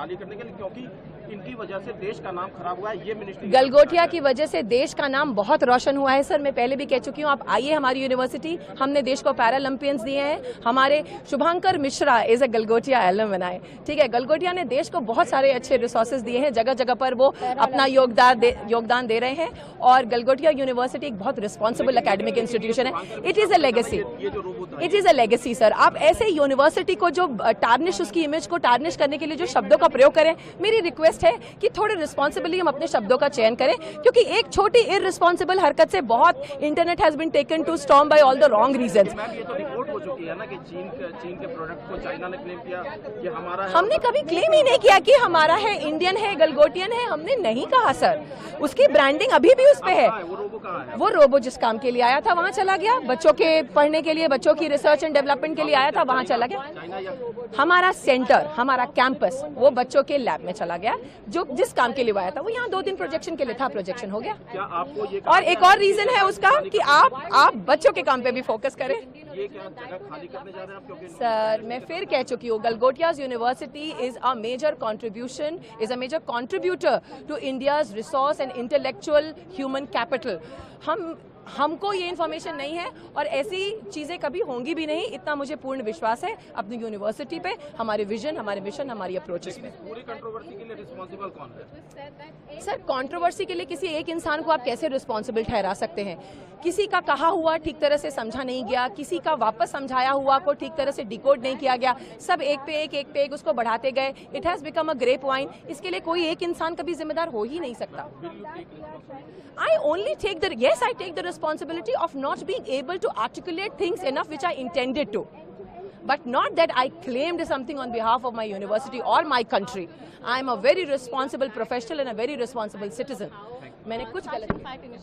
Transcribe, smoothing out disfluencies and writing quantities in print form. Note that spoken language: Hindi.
खाली करने के लिए, क्योंकि इनकी वजह से देश का नाम खराब हुआ है। ये मिनिस्ट्री गलगोटिया की वजह से देश का नाम बहुत रोशन हुआ है सर। मैं पहले भी कह चुकी हूँ, आप आइए हमारी यूनिवर्सिटी, हमने देश को पैरालंपियंस दिए हैं। हमारे Shubhankar Mishra is a Galgotia alumni, ठीक है। गलगोटिया ने देश को बहुत सारे अच्छे रिसोर्सेज दिए हैं, जगह जगह पर वो अपना योगदान दे रहे हैं। और गलगोटिया यूनिवर्सिटी एक बहुत रिस्पॉन्सिबल एकेडमिक इंस्टीट्यूशन है। It is a legacy sir. आप ऐसे यूनिवर्सिटी को जो टार्निश, उसकी इमेज को टार्निश करने के लिए जो शब्दों का प्रयोग करें, मेरी रिक्वेस्ट है कि थोड़े रिस्पॉन्सिबली हम अपने शब्दों का चयन करें, क्योंकि एक छोटी इररिस्पॉन्सिबल हरकत से बहुत internet has been taken to storm by all the wrong reasons. ये तो रिपोर्ट हो चुकी है ना कि चीन के प्रोडक्ट को चाइना ने क्लेम किया कि हमारा है। हमने कभी क्लेम ही नहीं किया कि हमारा है, इंडियन है, गलगोटियन है, हमने नहीं कहा सर। उसकी ब्रांडिंग अभी भी उस पे है। वो रोबो कहाँ है? वो रोबो जिस काम के लिए आया था वहाँ चला गया, बच्चों के पढ़ने के लिए, बच्चों की रिसर्च एंड डेवलपमेंट के लिए आया था, वहाँ चला गया। हमारा सेंटर, हमारा कैंपस वो बच्चों के लैब में चला गया, जो जिस काम के लिए आया था। वो यहाँ 2 दिन प्रोजेक्शन के लिए था, प्रोजेक्शन हो गया। क्या आपको ये और एक और रीजन है उसका कि आप बच्चों के काम पे भी फोकस करें। ये क्या जगह खाली करने जा रहे हैं आप? क्योंकि सर मैं फिर कह चुकी हूँ, Galgotias university is a major contribution, is a major contributor to India's resource and intellectual human capital. हमको ये इन्फॉर्मेशन नहीं है और ऐसी चीजें कभी होंगी भी नहीं, इतना मुझे पूर्ण विश्वास है अपनी यूनिवर्सिटी पे, हमारे विजन, हमारे मिशन, हमारी अप्रोचेस पे। पूरी कंट्रोवर्सी के लिए रिस्पॉन्सिबल कौन है? सर कंट्रोवर्सी के लिए किसी एक इंसान को आप कैसे रिस्पॉन्सिबल ठहरा सकते हैं? किसी का कहा हुआ ठीक तरह से समझा नहीं गया, किसी का वापस समझाया हुआ को ठीक तरह से डिकोड नहीं किया गया, सब एक पे एक उसको बढ़ाते गए। It has become a grape wine. इसके लिए कोई एक इंसान कभी जिम्मेदार हो ही नहीं सकता। I only take the responsibility of not being able to articulate things enough which I intended to. But not that I claimed something on behalf of my university or my country. I am a very responsible professional and a very responsible citizen. मैंने कुछ गलत